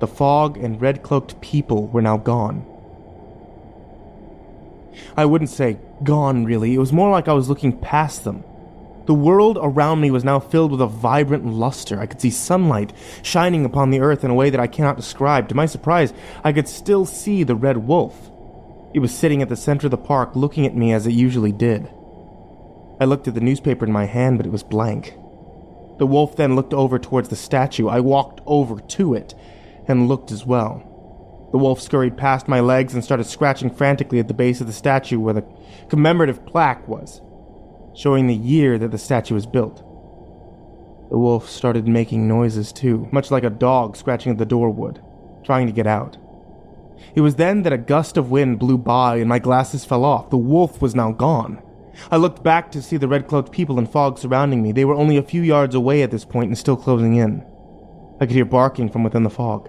The fog and red-cloaked people were now gone. I wouldn't say gone, really. It was more like I was looking past them. The world around me was now filled with a vibrant luster. I could see sunlight shining upon the earth in a way that I cannot describe. To my surprise, I could still see the red wolf. It was sitting at the center of the park, looking at me as it usually did. I looked at the newspaper in my hand, but it was blank. The wolf then looked over towards the statue. I walked over to it and looked as well. The wolf scurried past my legs and started scratching frantically at the base of the statue where the commemorative plaque was, showing the year that the statue was built. The wolf started making noises too, much like a dog scratching at the door would, trying to get out. It was then that a gust of wind blew by and my glasses fell off. The wolf was now gone. I looked back to see the red-cloaked people and fog surrounding me. They were only a few yards away at this point and still closing in. I could hear barking from within the fog,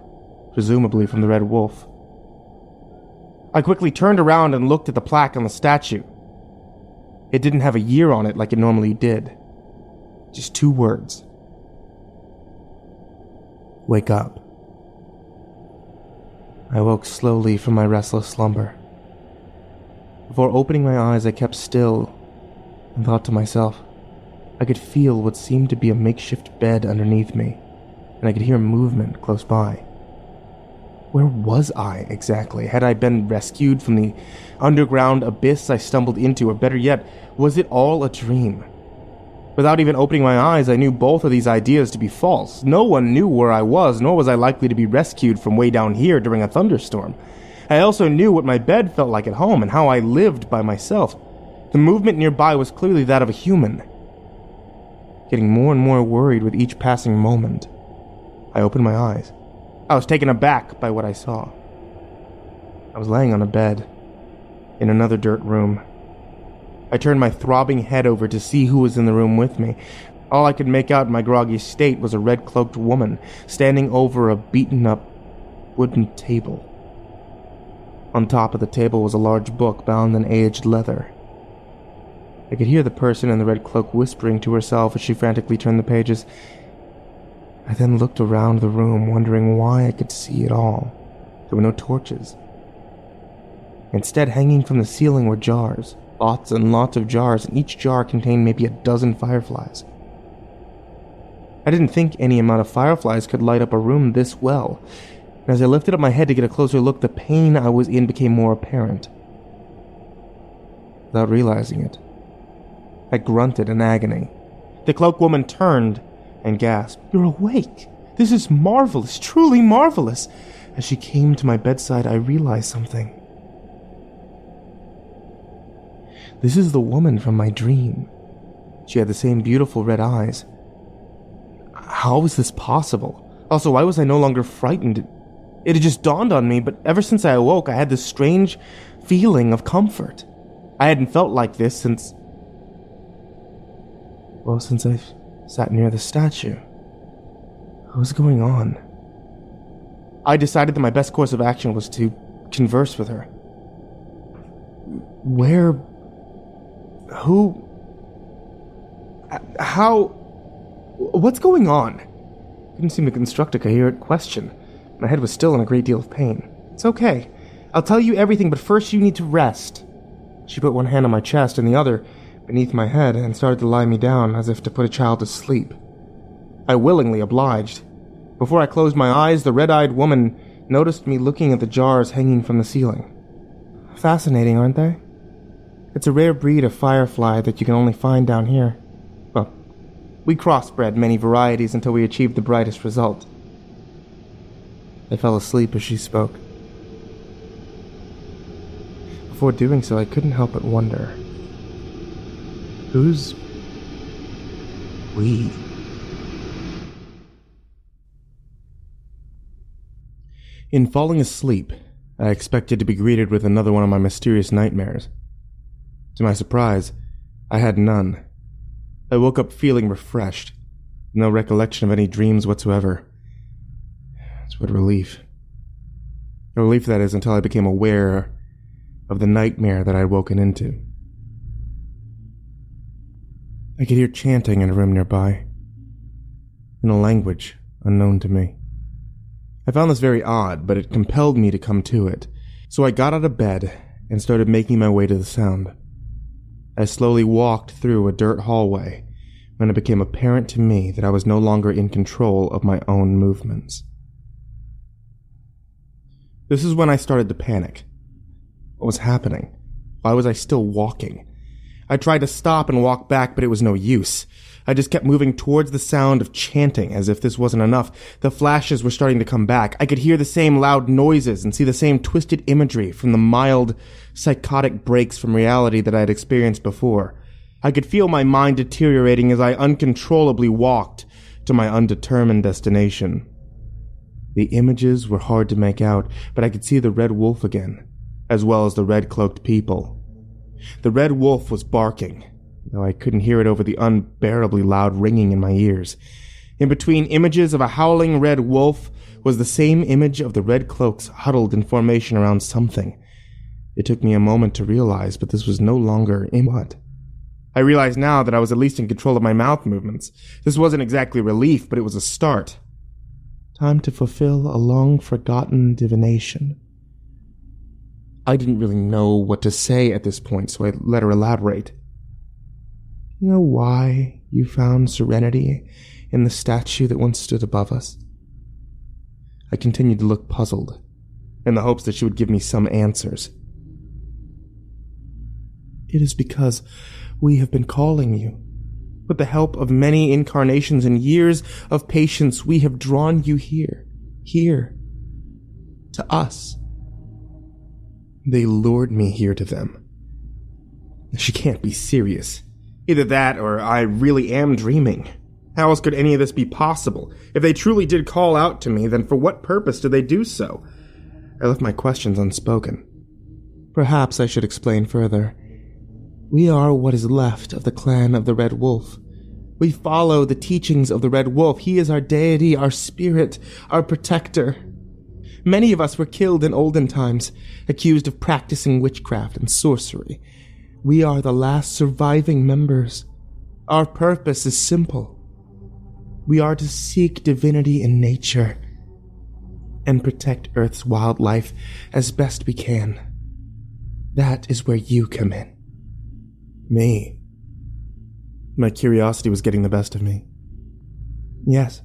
presumably from the red wolf. I quickly turned around and looked at the plaque on the statue. It didn't have a year on it like it normally did. Just 2 words. Wake up. I woke slowly from my restless slumber. Before opening my eyes, I kept still and thought to myself. I could feel what seemed to be a makeshift bed underneath me, and I could hear movement close by. Where was I exactly? Had I been rescued from the underground abyss I stumbled into, or better yet, was it all a dream? Without even opening my eyes, I knew both of these ideas to be false. No one knew where I was, nor was I likely to be rescued from way down here during a thunderstorm. I also knew what my bed felt like at home and how I lived by myself. The movement nearby was clearly that of a human. Getting more and more worried with each passing moment, I opened my eyes. I was taken aback by what I saw. I was laying on a bed in another dirt room. I turned my throbbing head over to see who was in the room with me. All I could make out in my groggy state was a red-cloaked woman standing over a beaten-up wooden table. On top of the table was a large book bound in aged leather. I could hear the person in the red cloak whispering to herself as she frantically turned the pages. I then looked around the room, wondering why I could see it all. There were no torches. Instead, hanging from the ceiling were jars. Lots and lots of jars, and each jar contained maybe a dozen fireflies. I didn't think any amount of fireflies could light up a room this well. And as I lifted up my head to get a closer look, the pain I was in became more apparent. Without realizing it, I grunted in agony. The cloak woman turned and gasped, "You're awake! This is marvelous, truly marvelous!" As she came to my bedside, I realized something. This is the woman from my dream. She had the same beautiful red eyes. How was this possible? Also, why was I no longer frightened? It had just dawned on me, but ever since I awoke, I had this strange feeling of comfort. I hadn't felt like this since I sat near the statue. What was going on? I decided that my best course of action was to converse with her. Where? Who? How? What's going on? Couldn't seem to construct a coherent question. My head was still in a great deal of pain. It's okay. I'll tell you everything, but first you need to rest. She put one hand on my chest and the other beneath my head and started to lie me down as if to put a child to sleep. I willingly obliged. Before I closed my eyes, the red-eyed woman noticed me looking at the jars hanging from the ceiling. Fascinating, aren't they? It's a rare breed of firefly that you can only find down here. Well, we crossbred many varieties until we achieved the brightest result. I fell asleep as she spoke. Before doing so, I couldn't help but wonder. Who's we? In falling asleep, I expected to be greeted with another one of my mysterious nightmares. To my surprise, I had none. I woke up feeling refreshed, no recollection of any dreams whatsoever. It's what relief. A relief, that is, until I became aware of the nightmare that I had woken into. I could hear chanting in a room nearby, in a language unknown to me. I found this very odd, but it compelled me to come to it. So I got out of bed and started making my way to the sound. I slowly walked through a dirt hallway when it became apparent to me that I was no longer in control of my own movements. This is when I started to panic. What was happening? Why was I still walking? I tried to stop and walk back, but it was no use. I just kept moving towards the sound of chanting, as if this wasn't enough. The flashes were starting to come back. I could hear the same loud noises and see the same twisted imagery from the mild, psychotic breaks from reality that I had experienced before. I could feel my mind deteriorating as I uncontrollably walked to my undetermined destination. The images were hard to make out, but I could see the red wolf again, as well as the red-cloaked people. The red wolf was barking, though I couldn't hear it over the unbearably loud ringing in my ears. In between images of a howling red wolf was the same image of the red cloaks huddled in formation around something. It took me a moment to realize, but this was no longer in what? I realized now that I was at least in control of my mouth movements. This wasn't exactly relief, but it was a start. Time to fulfill a long-forgotten divination. I didn't really know what to say at this point, so I let her elaborate. You know why you found serenity in the statue that once stood above us? I continued to look puzzled, in the hopes that she would give me some answers. It is because we have been calling you. With the help of many incarnations and years of patience, we have drawn you here, to us. They lured me here to them. She can't be serious. Either that, or I really am dreaming. How else could any of this be possible? If they truly did call out to me, then for what purpose did they do so? I left my questions unspoken. Perhaps I should explain further. We are what is left of the clan of the Red Wolf. We follow the teachings of the Red Wolf. He is our deity, our spirit, our protector. Many of us were killed in olden times, accused of practicing witchcraft and sorcery. We are the last surviving members. Our purpose is simple. We are to seek divinity in nature and protect Earth's wildlife as best we can. That is where you come in. Me. My curiosity was getting the best of me. Yes.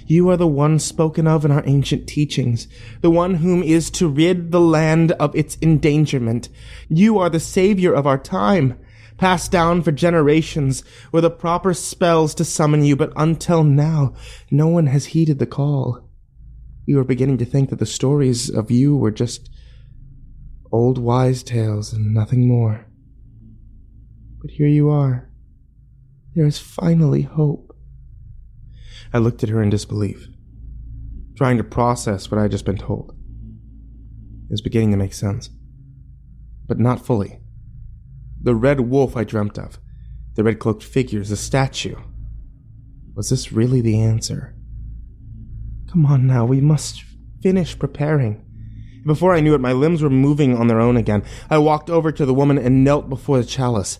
You are the one spoken of in our ancient teachings, the one whom is to rid the land of its endangerment. You are the savior of our time, passed down for generations with the proper spells to summon you, but until now, no one has heeded the call. We were beginning to think that the stories of you were just old wise tales and nothing more. But here you are. There is finally hope. I looked at her in disbelief, trying to process what I had just been told. It was beginning to make sense, but not fully. The red wolf I dreamt of, the red-cloaked figures, the statue. Was this really the answer? Come on now, we must finish preparing. Before I knew it, my limbs were moving on their own again. I walked over to the woman and knelt before the chalice.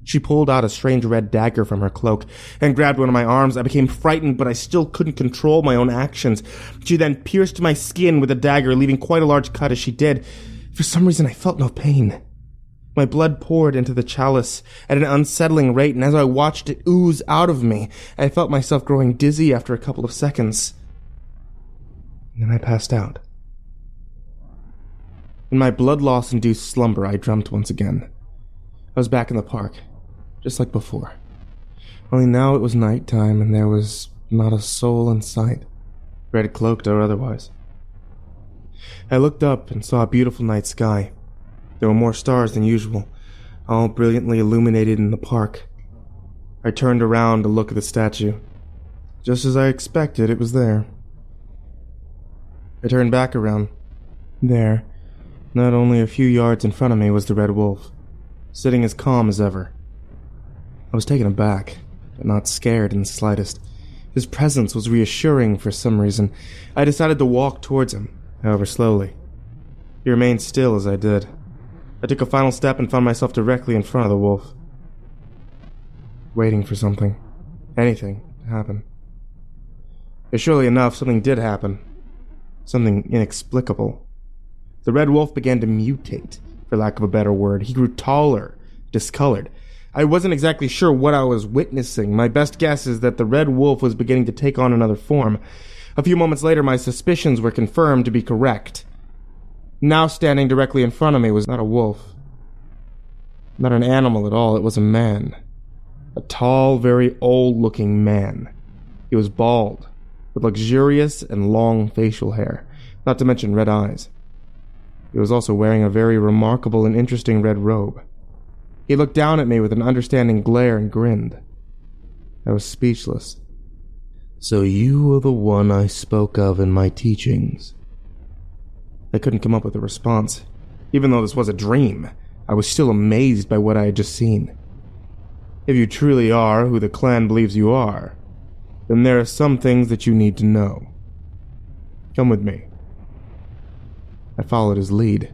She pulled out a strange red dagger from her cloak and grabbed one of my arms. I became frightened, but I still couldn't control my own actions. She then pierced my skin with the dagger, leaving quite a large cut as she did. For some reason, I felt no pain. My blood poured into the chalice at an unsettling rate, and as I watched it ooze out of me, I felt myself growing dizzy after a couple of seconds. And then I passed out. In my blood-loss-induced slumber, I dreamt once again. I was back in the park, just like before. Only now it was nighttime and there was not a soul in sight, red-cloaked or otherwise. I looked up and saw a beautiful night sky. There were more stars than usual, all brilliantly illuminated in the park. I turned around to look at the statue. Just as I expected, it was there. I turned back around. There, not only a few yards in front of me, was the red wolf, sitting as calm as ever. I was taken aback, but not scared in the slightest. His presence was reassuring for some reason. I decided to walk towards him, however slowly. He remained still as I did. I took a final step and found myself directly in front of the wolf, waiting for something, anything, to happen. But surely enough, something did happen. something inexplicable. The red wolf began to mutate, for lack of a better word. He grew taller, discolored. I wasn't exactly sure what I was witnessing. My best guess is that the red wolf was beginning to take on another form. A few moments later, my suspicions were confirmed to be correct. Now standing directly in front of me was not a wolf. Not an animal at all, it was a man. A tall, very old-looking man. He was bald, with luxurious and long facial hair, not to mention red eyes. He was also wearing a very remarkable and interesting red robe. He looked down at me with an understanding glare and grinned. I was speechless. "So you are the one I spoke of in my teachings." I couldn't come up with a response. Even though this was a dream, I was still amazed by what I had just seen. If you truly are who the clan believes you are, then there are some things that you need to know. Come with me. I followed his lead.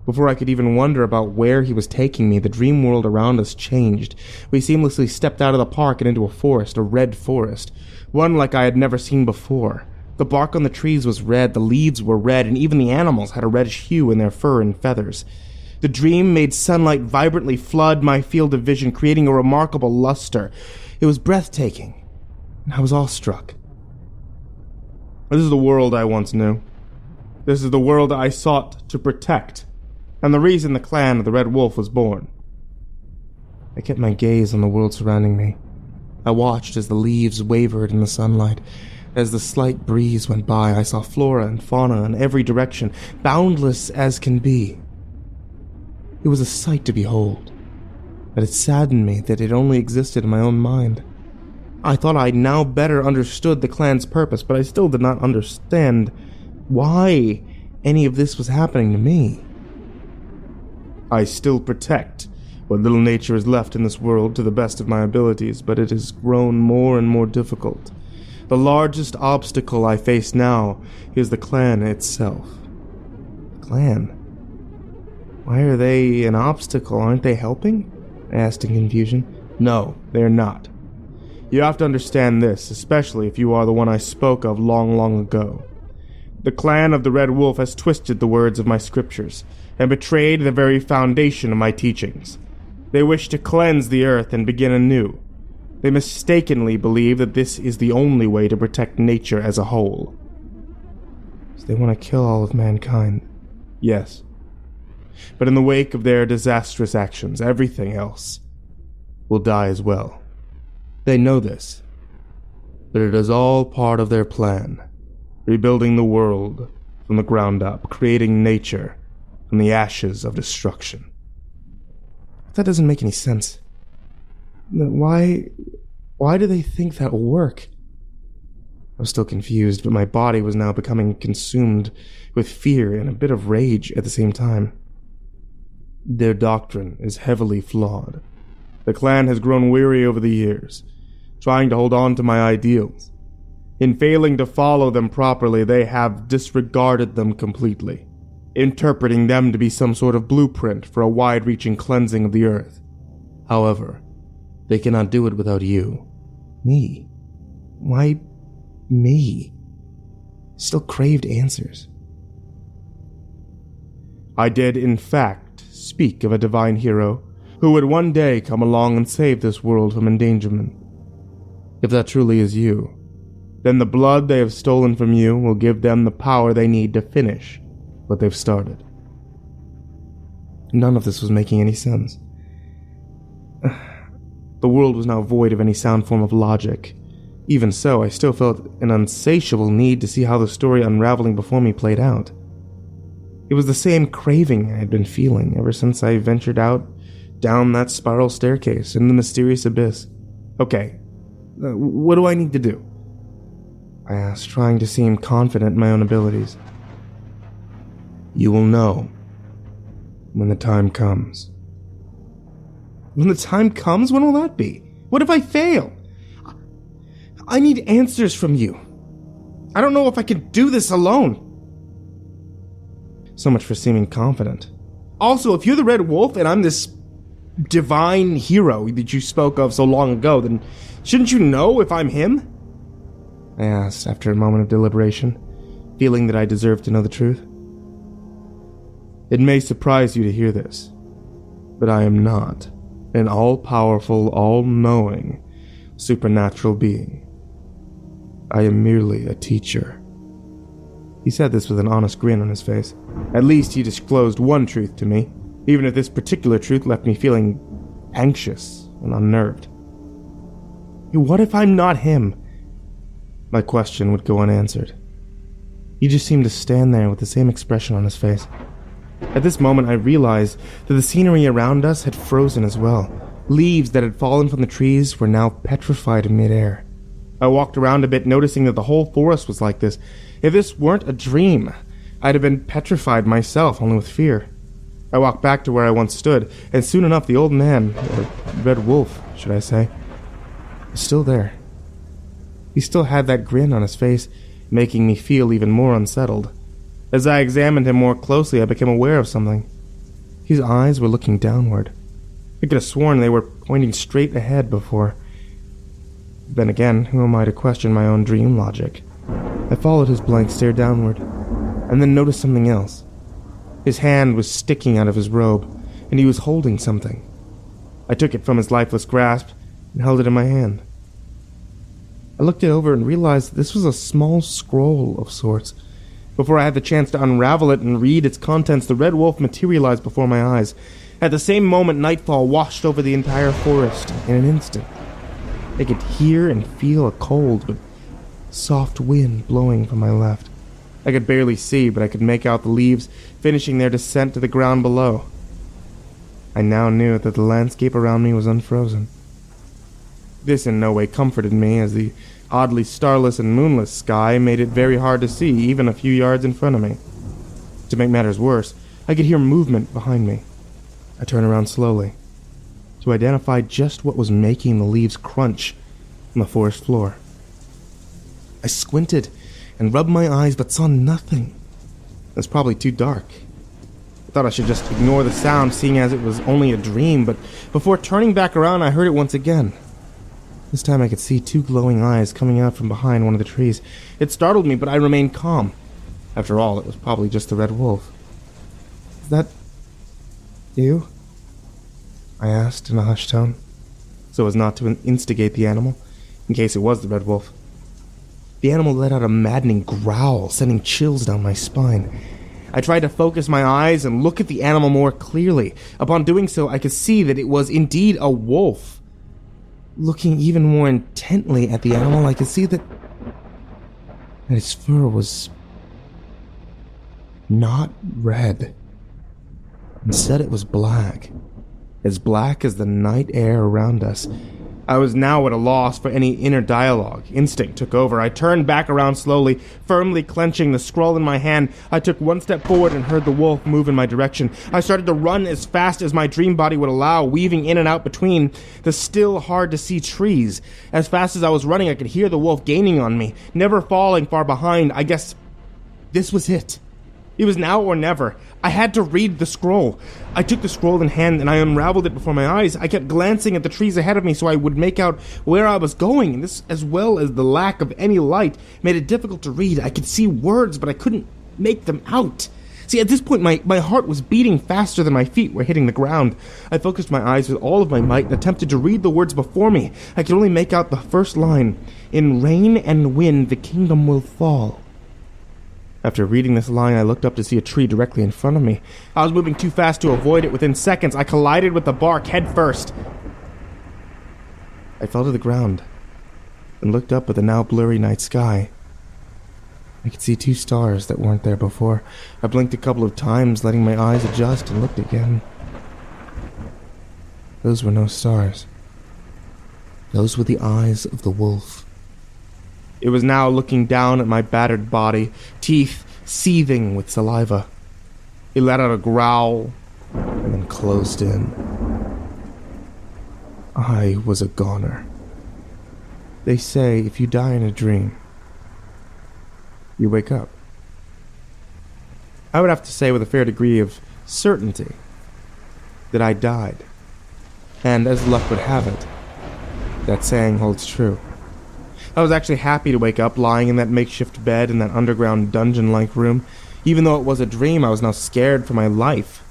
Before I could even wonder about where he was taking me, the dream world around us changed. We seamlessly stepped out of the park and into a forest, a red forest, one like I had never seen before. The bark on the trees was red, the leaves were red, and even the animals had a reddish hue in their fur and feathers. The dream made sunlight vibrantly flood my field of vision, creating a remarkable luster. It was breathtaking, and I was awestruck. This is the world I once knew. This is the world I sought to protect, and the reason the clan of the Red Wolf was born. I kept my gaze on the world surrounding me. I watched as the leaves wavered in the sunlight. As the slight breeze went by, I saw flora and fauna in every direction, boundless as can be. It was a sight to behold, but it saddened me that it only existed in my own mind. I thought I now better understood the clan's purpose, but I still did not understand why any of this was happening to me. I still protect what little nature is left in this world to the best of my abilities, but it has grown more and more difficult. The largest obstacle I face now is the clan itself. The clan? Why are they an obstacle? Aren't they helping? I asked in confusion. No, they are not. You have to understand this, especially if you are the one I spoke of long, long ago. The clan of the Red Wolf has twisted the words of my scriptures and betrayed the very foundation of my teachings. They wish to cleanse the earth and begin anew. They mistakenly believe that this is the only way to protect nature as a whole. So they want to kill all of mankind. Yes. But in the wake of their disastrous actions, everything else will die as well. They know this, but it is all part of their plan, rebuilding the world from the ground up, creating nature from the ashes of destruction. That doesn't make any sense. Why do they think that will work? I was still confused, but my body was now becoming consumed with fear and a bit of rage at the same time. Their doctrine is heavily flawed. The clan has grown weary over the years, trying to hold on to my ideals. In failing to follow them properly, they have disregarded them completely, interpreting them to be some sort of blueprint for a wide-reaching cleansing of the earth. However, they cannot do it without you. Me? Why me? Still craved answers. I did, in fact, speak of a divine hero who would one day come along and save this world from endangerment. If that truly is you, then the blood they have stolen from you will give them the power they need to finish what they've started. None of this was making any sense. The world was now void of any sound form of logic. Even so, I still felt an insatiable need to see how the story unraveling before me played out. It was the same craving I had been feeling ever since I ventured out down that spiral staircase in the mysterious abyss. Okay, what do I need to do? I asked, trying to seem confident in my own abilities. You will know when the time comes. When the time comes? When will that be? What if I fail? I need answers from you. I don't know if I can do this alone. So much for seeming confident. Also, if you're the Red Wolf and I'm this divine hero that you spoke of so long ago, then shouldn't you know if I'm him? I asked after a moment of deliberation. feeling that I deserved to know the truth. It may surprise you to hear this, but I am not an all-powerful, all-knowing, supernatural being. I am merely a teacher. He said this with an honest grin on his face. At least he disclosed one truth to me, even if this particular truth left me feeling anxious and unnerved. What if I'm not him? My question would go unanswered. He just seemed to stand there with the same expression on his face. At this moment, I realized that the scenery around us had frozen as well. Leaves that had fallen from the trees were now petrified in midair. I walked around a bit, noticing that the whole forest was like this. If this weren't a dream, I'd have been petrified myself, only with fear. I walked back to where I once stood, and soon enough the old man, or red wolf, should I say, was still there. He still had that grin on his face, making me feel even more unsettled. As I examined him more closely, I became aware of something. His eyes were looking downward. I could have sworn they were pointing straight ahead before. Then again, who am I to question my own dream logic? I followed his blank stare downward, and then noticed something else. His hand was sticking out of his robe, and he was holding something. I took it from his lifeless grasp and held it in my hand. I looked it over and realized that this was a small scroll of sorts. Before I had the chance to unravel it and read its contents, the red wolf materialized before my eyes. At the same moment, nightfall washed over the entire forest in an instant. I could hear and feel a cold but soft wind blowing from my left. I could barely see, but I could make out the leaves finishing their descent to the ground below. I now knew that the landscape around me was unfrozen. This in no way comforted me, as the oddly starless and moonless sky made it very hard to see, even a few yards in front of me. To make matters worse, I could hear movement behind me. I turned around slowly, to identify just what was making the leaves crunch on the forest floor. I squinted and rubbed my eyes, but saw nothing. It was probably too dark. I thought I should just ignore the sound, seeing as it was only a dream, but before turning back around, I heard it once again. This time I could see two glowing eyes coming out from behind one of the trees. It startled me, but I remained calm. After all, it was probably just the red wolf. "Is that you?" I asked in a hushed tone, so as not to instigate the animal, in case it was the red wolf. The animal let out a maddening growl, sending chills down my spine. I tried to focus my eyes and look at the animal more clearly. Upon doing so, I could see that it was indeed a wolf. Looking even more intently at the animal, I could see that its fur was not red. Instead, it was black as the night air around us. I was now at a loss for any inner dialogue. Instinct took over. I turned back around slowly, firmly clenching the scroll in my hand. I took one step forward and heard the wolf move in my direction. I started to run as fast as my dream body would allow, weaving in and out between the still hard-to-see trees. As fast as I was running, I could hear the wolf gaining on me, never falling far behind. I guess this was it. It was now or never. I had to read the scroll. I took the scroll in hand and I unraveled it before my eyes. I kept glancing at the trees ahead of me so I would make out where I was going, and this, as well as the lack of any light, made it difficult to read. I could see words, but I couldn't make them out. See, at this point, my heart was beating faster than my feet were hitting the ground. I focused my eyes with all of my might and attempted to read the words before me. I could only make out the first line, "In rain and wind the kingdom will fall." After reading this line, I looked up to see a tree directly in front of me. I was moving too fast to avoid it. Within seconds, I collided with the bark head first. I fell to the ground and looked up at the now blurry night sky. I could see two stars that weren't there before. I blinked a couple of times, letting my eyes adjust, and looked again. Those were no stars. Those were the eyes of the wolf. It was now looking down at my battered body, teeth seething with saliva. It let out a growl and then closed in. I was a goner. They say if you die in a dream, you wake up. I would have to say with a fair degree of certainty that I died. And as luck would have it, that saying holds true. I was actually happy to wake up lying in that makeshift bed in that underground dungeon-like room. Even though it was a dream, I was now scared for my life.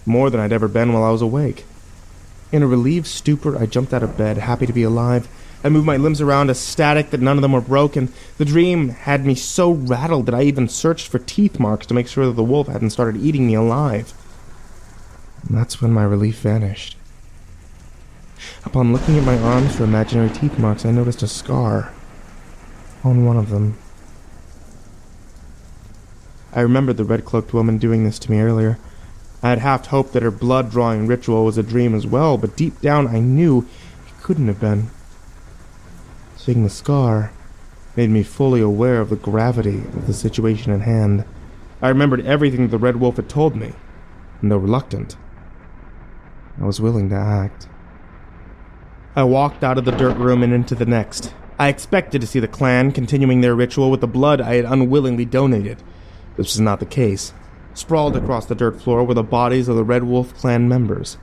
More than I'd ever been while I was awake. In a relieved stupor, I jumped out of bed, happy to be alive. I moved my limbs around, ecstatic that none of them were broken. The dream had me so rattled that I even searched for teeth marks to make sure that the wolf hadn't started eating me alive. And that's when my relief vanished. Upon looking at my arms for imaginary teeth marks, I noticed a scar on one of them. I remembered the red-cloaked woman doing this to me earlier. I had half hoped that her blood-drawing ritual was a dream as well, but deep down I knew it couldn't have been. Seeing the scar made me fully aware of the gravity of the situation at hand. I remembered everything the Red Wolf had told me, and though reluctant, I was willing to act. I walked out of the dirt room and into the next. I expected to see the clan continuing their ritual with the blood I had unwillingly donated. This was not the case. Sprawled across the dirt floor were the bodies of the Red Wolf clan members,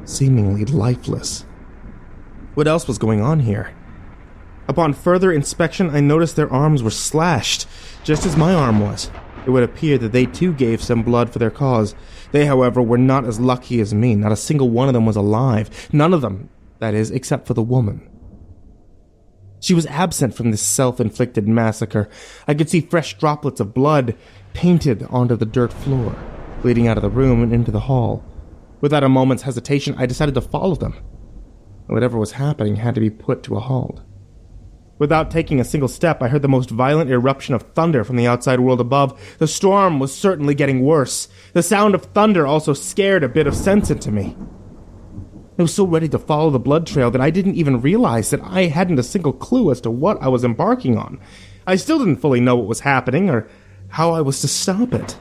seemingly lifeless. What else was going on here? Upon further inspection, I noticed their arms were slashed, just as my arm was. It would appear that they too gave some blood for their cause. They, however, were not as lucky as me. Not a single one of them was alive. None of them, that is, except for the woman. She was absent from this self-inflicted massacre. I could see fresh droplets of blood painted onto the dirt floor, leading out of the room and into the hall. Without a moment's hesitation, I decided to follow them. Whatever was happening had to be put to a halt. Without taking a single step, I heard the most violent eruption of thunder from the outside world above. The storm was certainly getting worse. The sound of thunder also scared a bit of sense into me. I was so ready to follow the blood trail that I didn't even realize that I hadn't a single clue as to what I was embarking on. I still didn't fully know what was happening or how I was to stop it.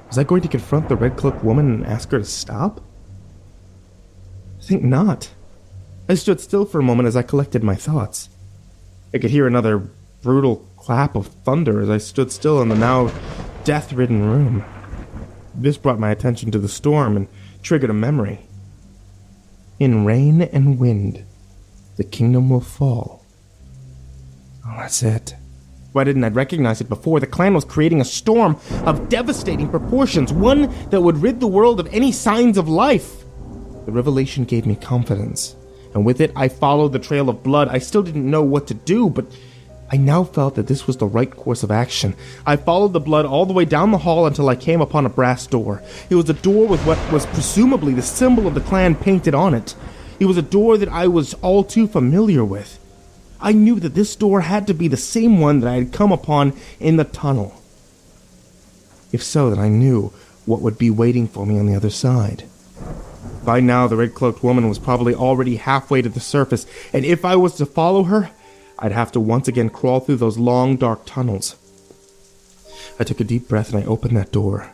Was I going to confront the red-cloaked woman and ask her to stop? I think not. I stood still for a moment as I collected my thoughts. I could hear another brutal clap of thunder as I stood still in the now death-ridden room. This brought my attention to the storm and triggered a memory. In rain and wind, the kingdom will fall. Oh, that's it. Why didn't I recognize it before? The clan was creating a storm of devastating proportions, one that would rid the world of any signs of life. The revelation gave me confidence, and with it I followed the trail of blood. I still didn't know what to do, but I now felt that this was the right course of action. I followed the blood all the way down the hall until I came upon a brass door. It was a door with what was presumably the symbol of the clan painted on it. It was a door that I was all too familiar with. I knew that this door had to be the same one that I had come upon in the tunnel. If so, then I knew what would be waiting for me on the other side. By now, the red-cloaked woman was probably already halfway to the surface, and if I was to follow her, I'd have to once again crawl through those long, dark tunnels. I took a deep breath and I opened that door.